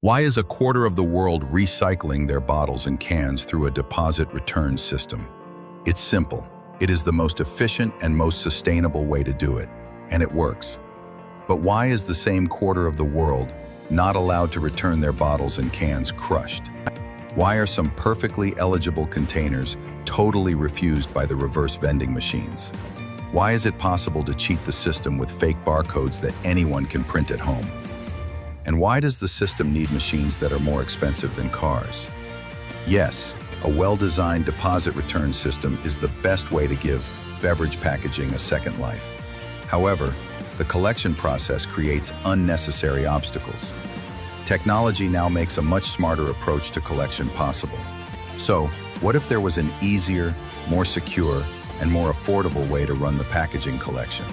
Why is a quarter of the world recycling their bottles and cans through a deposit return system? It's simple. It is the most efficient and most sustainable way to do it, and it works. But why is the same quarter of the world not allowed to return their bottles and cans crushed? Why are some perfectly eligible containers totally refused by the reverse vending machines? Why is it possible to cheat the system with fake barcodes that anyone can print at home? And why does the system need machines that are more expensive than cars? Yes, a well-designed deposit return system is the best way to give beverage packaging a second life. However, the collection process creates unnecessary obstacles. Technology now makes a much smarter approach to collection possible. So, what if there was an easier, more secure, and more affordable way to run the packaging collection?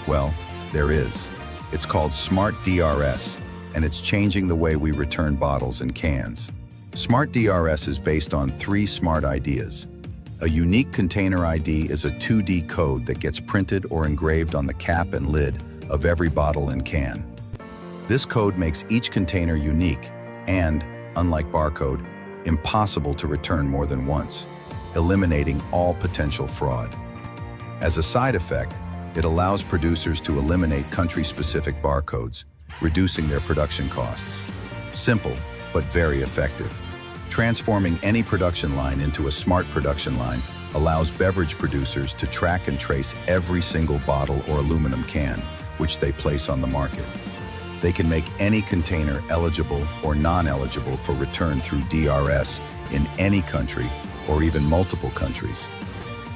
Well, there is. It's called Smart DRS, and it's changing the way we return bottles and cans. Smart DRS is based on 3 smart ideas. A unique container ID is a 2D code that gets printed or engraved on the cap and lid of every bottle and can. This code makes each container unique and, unlike barcode, impossible to return more than once, eliminating all potential fraud. As a side effect, it allows producers to eliminate country-specific barcodes, reducing their production costs. Simple, but very effective. Transforming any production line into a smart production line allows beverage producers to track and trace every single bottle or aluminum can which they place on the market. They can make any container eligible or non-eligible for return through DRS in any country or even multiple countries.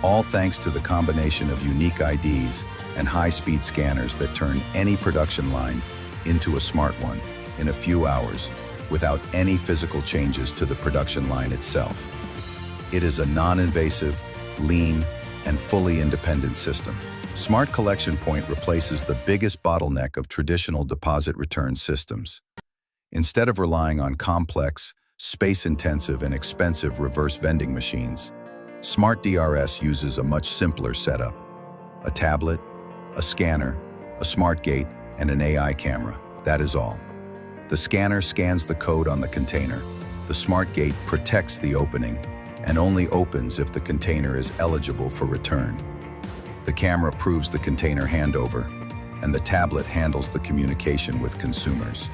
All thanks to the combination of unique IDs and high-speed scanners that turn any production line into a smart one in a few hours without any physical changes to the production line itself. It is a non-invasive, lean, and fully independent system. Smart Collection Point replaces the biggest bottleneck of traditional deposit return systems. Instead of relying on complex, space-intensive, and expensive reverse vending machines, Smart DRS uses a much simpler setup: a tablet, a scanner, a smart gate, and an AI camera. That is all. The scanner scans the code on the container. The smart gate protects the opening and only opens if the container is eligible for return. The camera proves the container handover, and the tablet handles the communication with consumers.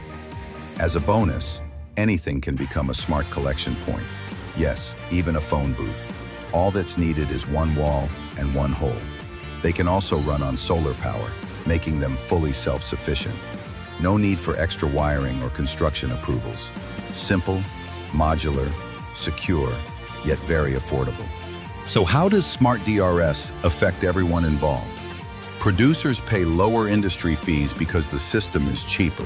As a bonus, anything can become a smart collection point. Yes, even a phone booth. All that's needed is one wall and one hole. They can also run on solar power, making them fully self-sufficient. No need for extra wiring or construction approvals. Simple, modular, secure, yet very affordable. So how does Smart DRS affect everyone involved? Producers pay lower industry fees because the system is cheaper.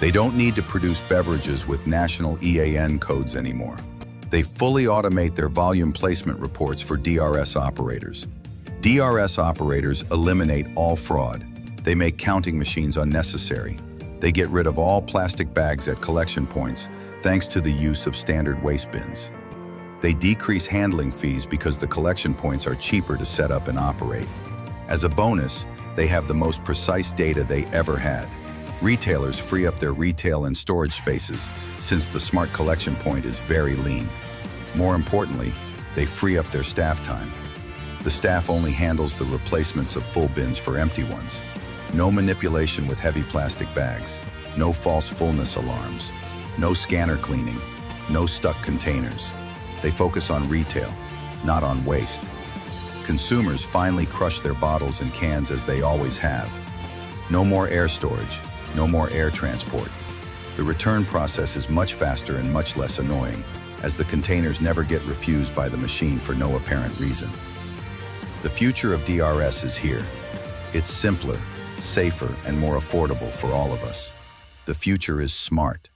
They don't need to produce beverages with national EAN codes anymore. They fully automate their volume placement reports for DRS operators. DRS operators eliminate all fraud. They make counting machines unnecessary. They get rid of all plastic bags at collection points thanks to the use of standard waste bins. They decrease handling fees because the collection points are cheaper to set up and operate. As a bonus, they have the most precise data they ever had. Retailers free up their retail and storage spaces since the smart collection point is very lean. More importantly, they free up their staff time. The staff only handles the replacements of full bins for empty ones. No manipulation with heavy plastic bags, no false fullness alarms, no scanner cleaning, no stuck containers. They focus on retail, not on waste. Consumers finally crush their bottles and cans as they always have. No more air storage, no more air transport. The return process is much faster and much less annoying, as the containers never get refused by the machine for no apparent reason. The future of DRS is here. It's simpler, safer, and more affordable for all of us. The future is smart.